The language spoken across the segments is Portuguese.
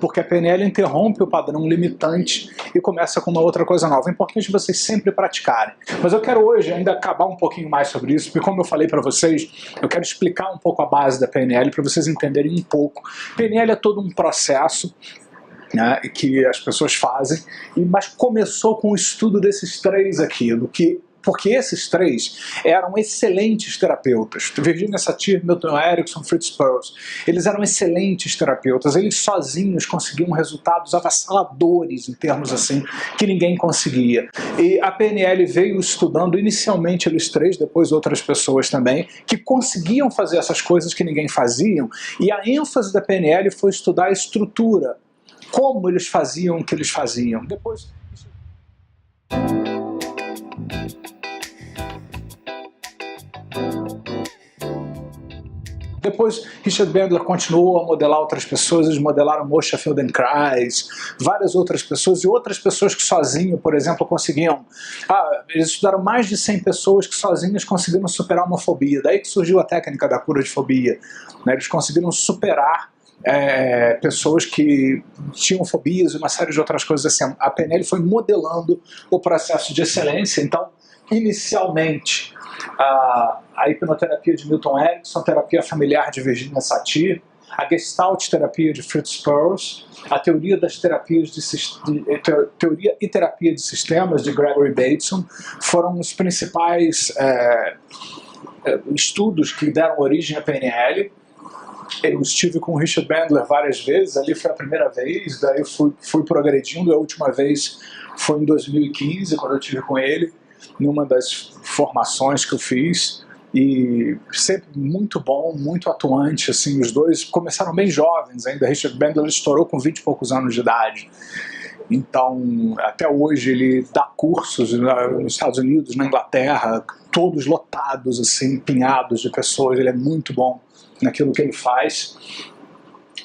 porque a PNL interrompe o padrão limitante e começa com uma outra coisa nova. É importante vocês sempre praticarem. Mas eu quero hoje ainda acabar um pouquinho mais sobre isso, porque como eu falei para vocês, eu quero explicar um pouco a base da PNL para vocês entenderem um pouco. PNL é todo um processo, né, que as pessoas fazem, mas começou com o estudo desses três aqui, porque esses três eram excelentes terapeutas. Virginia Satir, Milton Erickson, Fritz Perls. Eles eram excelentes terapeutas. Eles sozinhos conseguiam resultados avassaladores, em termos assim, que ninguém conseguia. E a PNL veio estudando inicialmente eles três, depois outras pessoas também, que conseguiam fazer essas coisas que ninguém fazia. E a ênfase da PNL foi estudar a estrutura, como eles faziam o que eles faziam. Depois, Richard Bandler continuou a modelar outras pessoas, eles modelaram Moshe Feldenkrais, várias outras pessoas, e outras pessoas que sozinho, por exemplo, conseguiam... eles estudaram mais de 100 pessoas que sozinhas conseguiram superar uma fobia. Daí que surgiu a técnica da cura de fobia. Né? Eles conseguiram superar pessoas que tinham fobias e uma série de outras coisas assim. A PNL foi modelando o processo de excelência. Então, inicialmente, a hipnoterapia de Milton Erickson, a terapia familiar de Virginia Satir, a Gestalt terapia de Fritz Perls, a teoria das terapias teoria e terapia de sistemas de Gregory Bateson foram os principais estudos que deram origem à PNL. Eu estive com o Richard Bandler várias vezes, ali foi a primeira vez, daí eu fui progredindo, a última vez foi em 2015, quando eu estive com ele, numa das formações que eu fiz, e sempre muito bom, muito atuante, assim, os dois começaram bem jovens ainda. Richard Bandler estourou com 20 e poucos anos de idade, então até hoje ele dá cursos nos Estados Unidos, na Inglaterra, todos lotados, assim, pinhados de pessoas. Ele é muito bom naquilo que ele faz,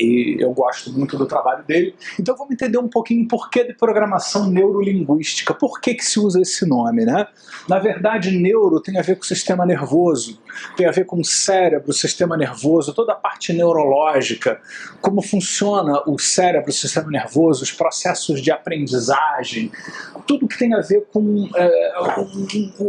e eu gosto muito do trabalho dele. Então vamos entender um pouquinho por que de programação neurolinguística, por que se usa esse nome, né? Na verdade, neuro tem a ver com o sistema nervoso, tem a ver com o cérebro, o sistema nervoso, toda a parte neurológica, como funciona o cérebro, o sistema nervoso, os processos de aprendizagem, tudo que tem a ver com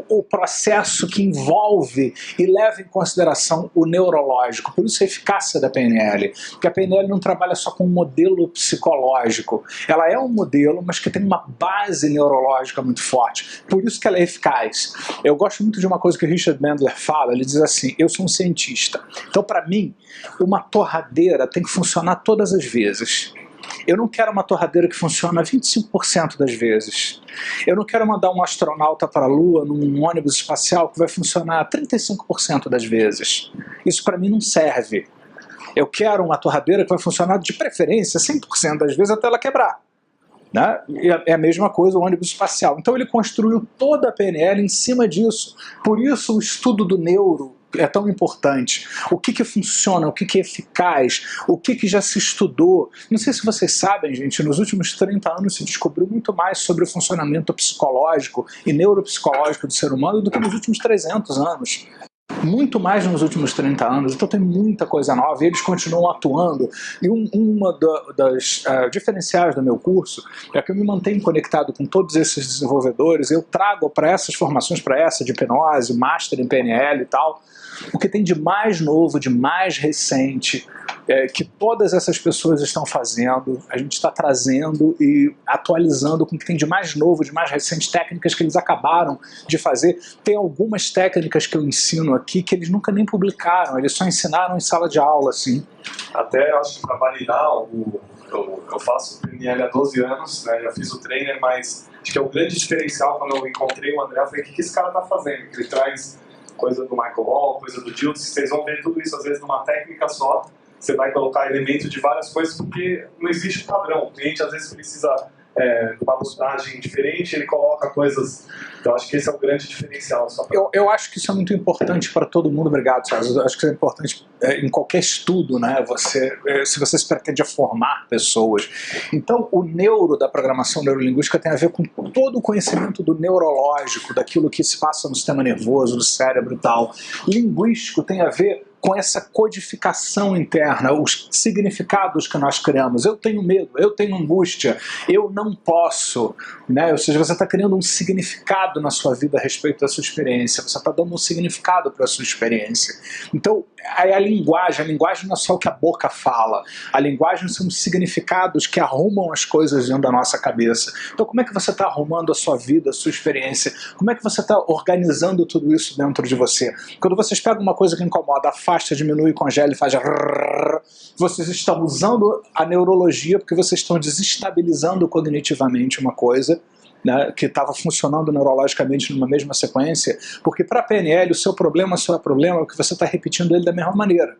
o processo que envolve e leva em consideração o neurológico. Por isso a eficácia da PNL, porque a PNL não trabalha só com um modelo psicológico. Ela é um modelo, mas que tem uma base neurológica muito forte. Por isso que ela é eficaz. Eu gosto muito de uma coisa que o Richard Bandler fala. Ele diz assim: eu sou um cientista. Então, para mim, uma torradeira tem que funcionar todas as vezes. Eu não quero uma torradeira que funciona 25% das vezes. Eu não quero mandar um astronauta para a Lua num ônibus espacial que vai funcionar 35% das vezes. Isso para mim não serve. Eu quero uma torradeira que vai funcionar de preferência 100% das vezes até ela quebrar. Né? É a mesma coisa o ônibus espacial. Então ele construiu toda a PNL em cima disso. Por isso o estudo do neuro é tão importante. O que funciona, o que é eficaz, o que já se estudou. Não sei se vocês sabem, gente, nos últimos 30 anos se descobriu muito mais sobre o funcionamento psicológico e neuropsicológico do ser humano do que nos últimos 300 anos. Muito mais nos últimos 30 anos, então tem muita coisa nova e eles continuam atuando. E uma das diferenciais do meu curso é que eu me mantenho conectado com todos esses desenvolvedores. Eu trago para essas formações, para essa de hipnose, master em PNL e tal, o que tem de mais novo, de mais recente, que todas essas pessoas estão fazendo. A gente está trazendo e atualizando com o que tem de mais novo, de mais recente, técnicas que eles acabaram de fazer. Tem algumas técnicas que eu ensino aqui que eles nunca nem publicaram, eles só ensinaram em sala de aula, assim. Até, acho que para validar, eu faço PNL há 12 anos, né, já fiz o trainer, mas acho que é o grande diferencial quando eu encontrei o André, foi o que esse cara está fazendo, que ele traz coisa do Michael Hall, coisa do Diltz, vocês vão ver tudo isso às vezes numa técnica só. Você vai colocar elementos de várias coisas porque não existe padrão. O cliente às vezes precisa de uma abordagem diferente, ele coloca coisas. Então acho que esse é o grande diferencial. Só eu acho que isso é muito importante para todo mundo. Obrigado, César. Eu acho que isso é importante em qualquer estudo, né? Se você se pretende formar pessoas. Então o neuro da programação neurolinguística tem a ver com todo o conhecimento do neurológico, daquilo que se passa no sistema nervoso, no cérebro e tal. Linguístico tem a ver com essa codificação interna, os significados que nós criamos. Eu tenho medo, eu tenho angústia, eu não posso, né? Ou seja, você está criando um significado na sua vida a respeito da sua experiência, você está dando um significado para a sua experiência. Então, a linguagem não é só o que a boca fala, a linguagem são os significados que arrumam as coisas dentro da nossa cabeça. Então, como é que você está arrumando a sua vida, a sua experiência? Como é que você está organizando tudo isso dentro de você? Quando vocês pegam uma coisa que incomoda, afasta, diminui, congela e faz... Vocês estão usando a neurologia porque vocês estão desestabilizando cognitivamente uma coisa, né, que estava funcionando neurologicamente numa mesma sequência, porque para a PNL o seu problema só é problema porque você está repetindo ele da mesma maneira.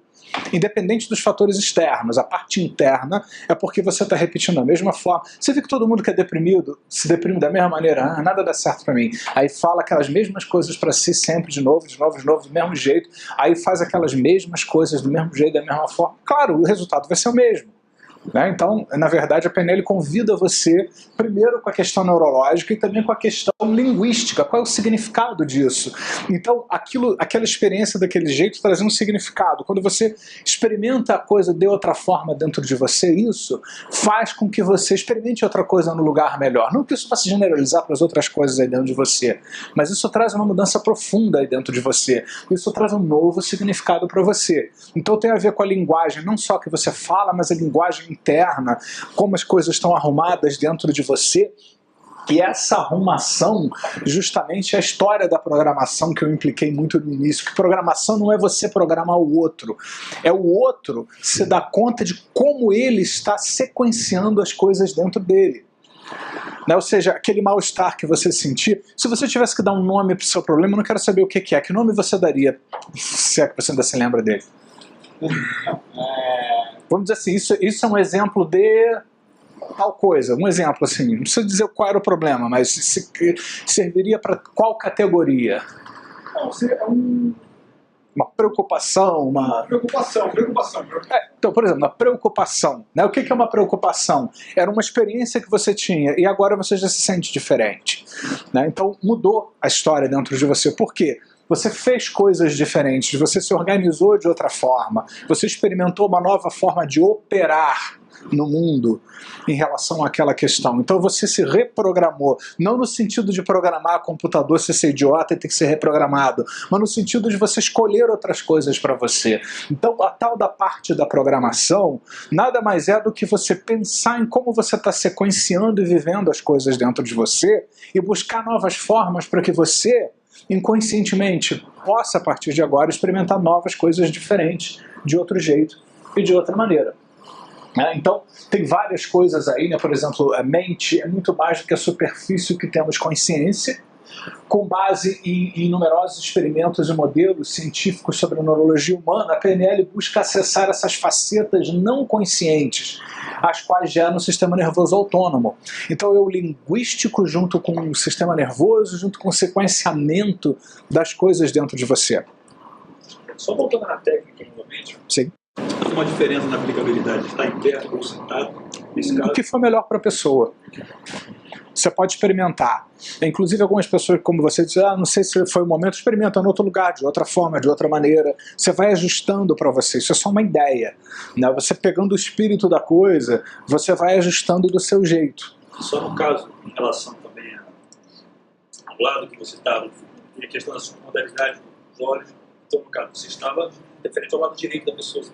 Independente dos fatores externos, a parte interna é porque você está repetindo da mesma forma. Você vê que todo mundo que é deprimido se deprime da mesma maneira. Ah, nada dá certo para mim. Aí fala aquelas mesmas coisas para si sempre, de novo, do mesmo jeito. Aí faz aquelas mesmas coisas do mesmo jeito, da mesma forma. Claro, o resultado vai ser o mesmo. Né? Então, na verdade, a PNL convida você, primeiro com a questão neurológica e também com a questão linguística, qual é o significado disso. Então, aquela experiência daquele jeito traz um significado. Quando você experimenta a coisa de outra forma dentro de você, isso faz com que você experimente outra coisa no lugar melhor. Não que isso vá se generalizar para as outras coisas aí dentro de você, mas isso traz uma mudança profunda aí dentro de você. Isso traz um novo significado para você. Então tem a ver com a linguagem, não só que você fala, mas a linguagem interna, como as coisas estão arrumadas dentro de você. E essa arrumação, justamente, é a história da programação que eu impliquei muito no início, que programação não é você programar o outro, é o outro se dar conta de como ele está sequenciando as coisas dentro dele. Né? Ou seja, aquele mal-estar que você sentir, se você tivesse que dar um nome para o seu problema, eu não quero saber o que é, que nome você daria, se é que você ainda se lembra dele? Vamos dizer assim, isso é um exemplo de tal coisa, um exemplo assim, não precisa dizer qual era o problema, mas serviria para qual categoria? Uma preocupação, uma... Preocupação. Então, por exemplo, uma preocupação, né? O que é uma preocupação? Era uma experiência que você tinha e agora você já se sente diferente, né? Então mudou a história dentro de você. Por quê? Você fez coisas diferentes, você se organizou de outra forma, você experimentou uma nova forma de operar no mundo em relação àquela questão. Então você se reprogramou, não no sentido de programar o computador ser idiota e ter que ser reprogramado, mas no sentido de você escolher outras coisas para você. Então a tal da parte da programação nada mais é do que você pensar em como você está sequenciando e vivendo as coisas dentro de você e buscar novas formas para que você inconscientemente possa a partir de agora experimentar novas coisas diferentes, de outro jeito e de outra maneira. Então, tem várias coisas aí, né? Por exemplo, a mente é muito mais do que a superfície que temos consciência. Com base em numerosos experimentos e modelos científicos sobre a neurologia humana, a PNL busca acessar essas facetas não conscientes, as quais geram o sistema nervoso autônomo. Então é o linguístico junto com o sistema nervoso, junto com o sequenciamento das coisas dentro de você. Só voltando na técnica novamente. Sim. Uma diferença na aplicabilidade de estar em pé ou sentado? O que for melhor para a pessoa. Você pode experimentar. Inclusive algumas pessoas, como você diz, não sei se foi o momento, experimenta em outro lugar, de outra forma, de outra maneira. Você vai ajustando para você, isso é só uma ideia. Né? Você pegando o espírito da coisa, você vai ajustando do seu jeito. Só no caso, em relação também ao lado que você estava, e a questão da sua modalidade dos olhos, então no caso, você estava referente ao lado direito da pessoa.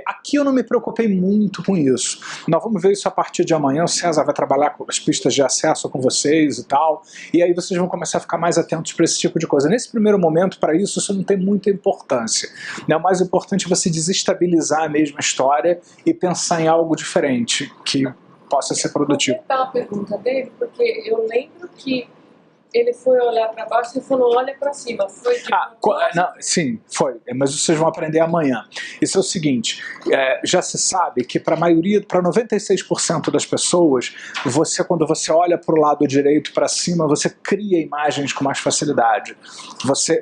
Aqui eu não me preocupei muito com isso. Nós vamos ver isso a partir de amanhã. O César vai trabalhar com as pistas de acesso com vocês e tal. E aí vocês vão começar a ficar mais atentos para esse tipo de coisa. Nesse primeiro momento, para isso não tem muita importância. O mais importante é você desestabilizar a mesma história e pensar em algo diferente que possa ser produtivo. Eu vou uma pergunta dele, porque eu lembro que ele foi olhar para baixo e falou, olha para cima. Foi de não, sim, foi. Mas vocês vão aprender amanhã. Isso é o seguinte, já se sabe que para 96% das pessoas, quando você olha para o lado direito para cima, você cria imagens com mais facilidade.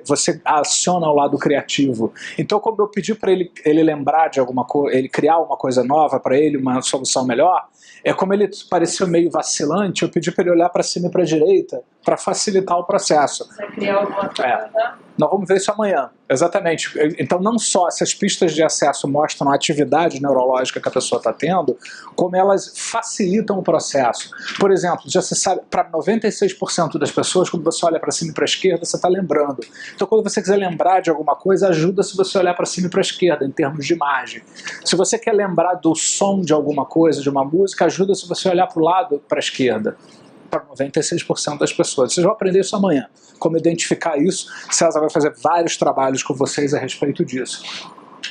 Você aciona o lado criativo. Então, quando eu pedi para ele lembrar de alguma coisa, ele criar uma coisa nova para ele, uma solução melhor, como ele pareceu meio vacilante, eu pedi para ele olhar para cima e para a direita para facilitar o processo. Você criar alguma coisa, Nós vamos ver isso amanhã, exatamente. Então não só essas pistas de acesso mostram a atividade neurológica que a pessoa está tendo, como elas facilitam o processo. Por exemplo, já se sabe, para 96% das pessoas, quando você olha para cima e para a esquerda, você está lembrando. Então quando você quiser lembrar de alguma coisa, ajuda se você olhar para cima e para a esquerda, em termos de imagem. Se você quer lembrar do som de alguma coisa, de uma música, ajuda se você olhar para o lado, para a esquerda. Para 96% das pessoas. Vocês vão aprender isso amanhã, como identificar isso. César vai fazer vários trabalhos com vocês a respeito disso.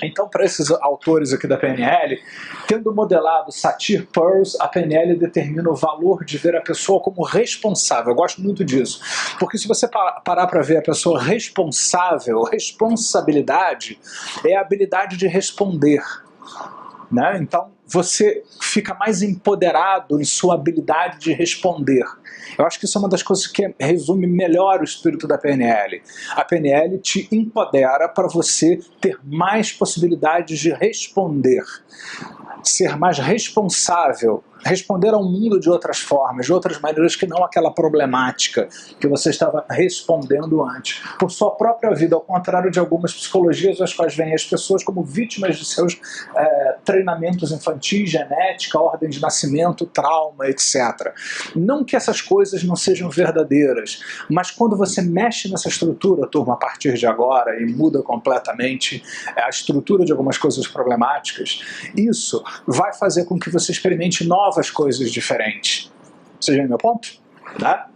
Então, para esses autores aqui da PNL, tendo modelado Satir-Peirce, a PNL determina o valor de ver a pessoa como responsável. Eu gosto muito disso, porque se você parar para ver a pessoa responsável, responsabilidade é a habilidade de responder, né? Então, você fica mais empoderado em sua habilidade de responder. Eu acho que isso é uma das coisas que resume melhor o espírito da PNL. A PNL te empodera para você ter mais possibilidades de responder, ser mais responsável, responder ao mundo de outras formas, de outras maneiras que não aquela problemática que você estava respondendo antes, por sua própria vida, ao contrário de algumas psicologias às quais vêm as pessoas como vítimas de seus treinamentos infantis, genética, ordem de nascimento, trauma, etc. Não que essas coisas não sejam verdadeiras, mas quando você mexe nessa estrutura, turma, a partir de agora, e muda completamente a estrutura de algumas coisas problemáticas, isso vai fazer com que você experimente novas coisas diferentes. Vocês veem meu ponto? Tá?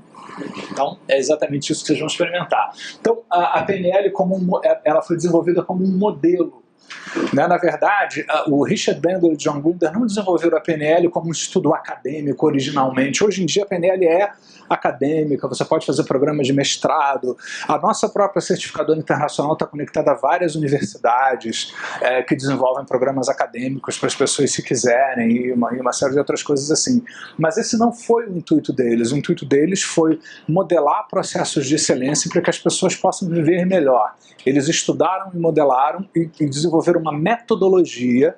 Então, é exatamente isso que vocês vão experimentar. Então, a PNL ela foi desenvolvida como um modelo. Né? Na verdade, o Richard Bandler e John Grinder não desenvolveram a PNL como um estudo acadêmico originalmente. Hoje em dia a PNL é acadêmica, você pode fazer programas de mestrado. A nossa própria certificadora internacional está conectada a várias universidades que desenvolvem programas acadêmicos para as pessoas se quiserem e uma série de outras coisas assim. Mas esse não foi o intuito deles. O intuito deles foi modelar processos de excelência para que as pessoas possam viver melhor. Eles estudaram e modelaram e desenvolveram uma metodologia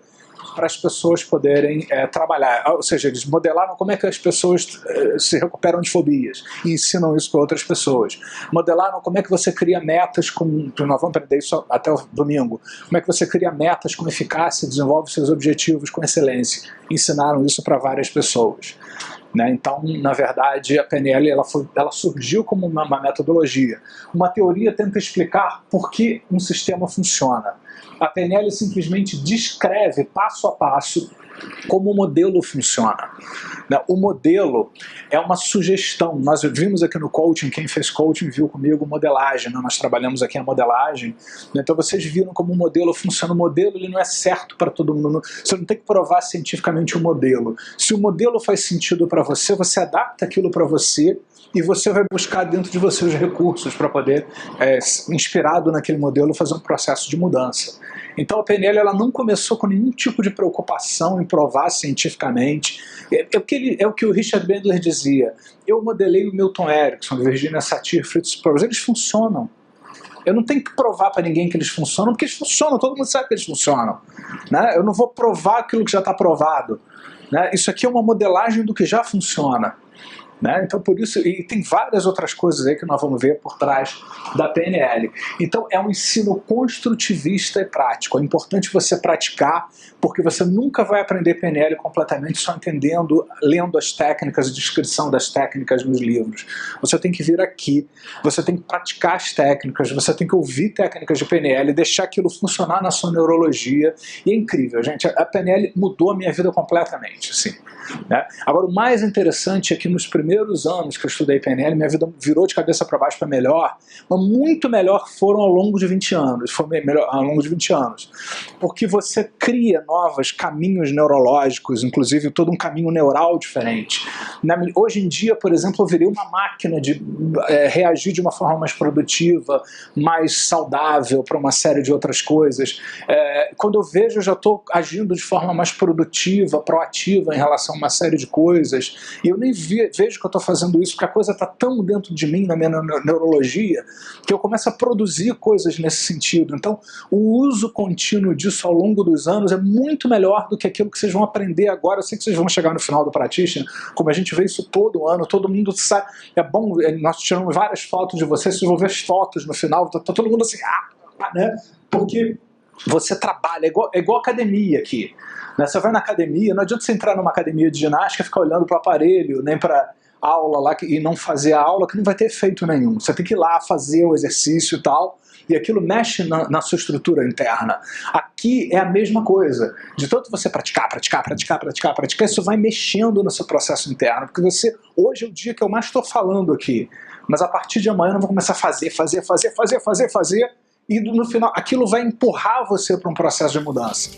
para as pessoas poderem trabalhar. Ou seja, eles modelaram como é que as pessoas se recuperam de fobias e ensinam isso para outras pessoas. Modelaram como é que você cria metas, nós vamos aprender isso até o domingo, como é que você cria metas com eficácia, desenvolve seus objetivos com excelência. Ensinaram isso para várias pessoas. Né? Então, na verdade, a PNL ela surgiu como uma metodologia. Uma teoria tenta explicar por que um sistema funciona. A PNL simplesmente descreve passo a passo como o modelo funciona. O modelo é uma sugestão. Nós vimos aqui no coaching, quem fez coaching viu comigo modelagem, né? Nós trabalhamos aqui a modelagem. Então vocês viram como o modelo funciona. O modelo ele não é certo para todo mundo. Você não tem que provar cientificamente o modelo. Se o modelo faz sentido para você, você adapta aquilo para você e você vai buscar dentro de você os recursos para poder, inspirado naquele modelo, fazer um processo de mudança. Então a PNL ela não começou com nenhum tipo de preocupação em provar cientificamente. É o que o Richard Bandler dizia. Eu modelei o Milton Erickson, Virginia Satir, Fritz Perls. Eles funcionam. Eu não tenho que provar para ninguém que eles funcionam, porque eles funcionam, todo mundo sabe que eles funcionam. Né? Eu não vou provar aquilo que já está provado. Né? Isso aqui é uma modelagem do que já funciona. Né? Então por isso, e tem várias outras coisas aí que nós vamos ver por trás da PNL. Então é um ensino construtivista e prático. É importante você praticar, porque você nunca vai aprender PNL completamente só entendendo, lendo as técnicas e descrição das técnicas nos livros. Você tem que vir aqui, você tem que praticar as técnicas, você tem que ouvir técnicas de PNL, deixar aquilo funcionar na sua neurologia. E é incrível, gente. A PNL mudou a minha vida completamente, assim. Né? Agora o mais interessante é que nos primeiros anos que eu estudei PNL, minha vida virou de cabeça para baixo para melhor, mas muito melhor foram ao longo de 20 anos. Foi melhor ao longo de 20 anos. Porque você cria novos caminhos neurológicos, inclusive todo um caminho neural diferente. Hoje em dia, por exemplo, eu virei uma máquina de reagir de uma forma mais produtiva, mais saudável para uma série de outras coisas. Quando eu vejo, eu já estou agindo de forma mais produtiva, proativa em relação a uma série de coisas, e eu nem vejo que eu estou fazendo isso, porque a coisa está tão dentro de mim, na minha neurologia, que eu começo a produzir coisas nesse sentido. Então, o uso contínuo disso ao longo dos anos é muito melhor do que aquilo que vocês vão aprender agora. Eu sei que vocês vão chegar no final do Practitioner, como a gente vê isso todo ano, todo mundo sabe. É bom, nós tiramos várias fotos de vocês vão ver as fotos no final, tá todo mundo assim, né? Porque você trabalha, é igual academia aqui. Né? Você vai na academia, não adianta você entrar numa academia de ginástica e ficar olhando para o aparelho, nem para aula lá e não fazer a aula, que não vai ter efeito nenhum. Você tem que ir lá fazer o exercício e tal, e aquilo mexe na sua estrutura interna. Aqui é a mesma coisa. De tanto você praticar, isso vai mexendo no seu processo interno, porque você, hoje é o dia que eu mais estou falando aqui, mas a partir de amanhã eu vou começar a fazer, e no final aquilo vai empurrar você para um processo de mudança.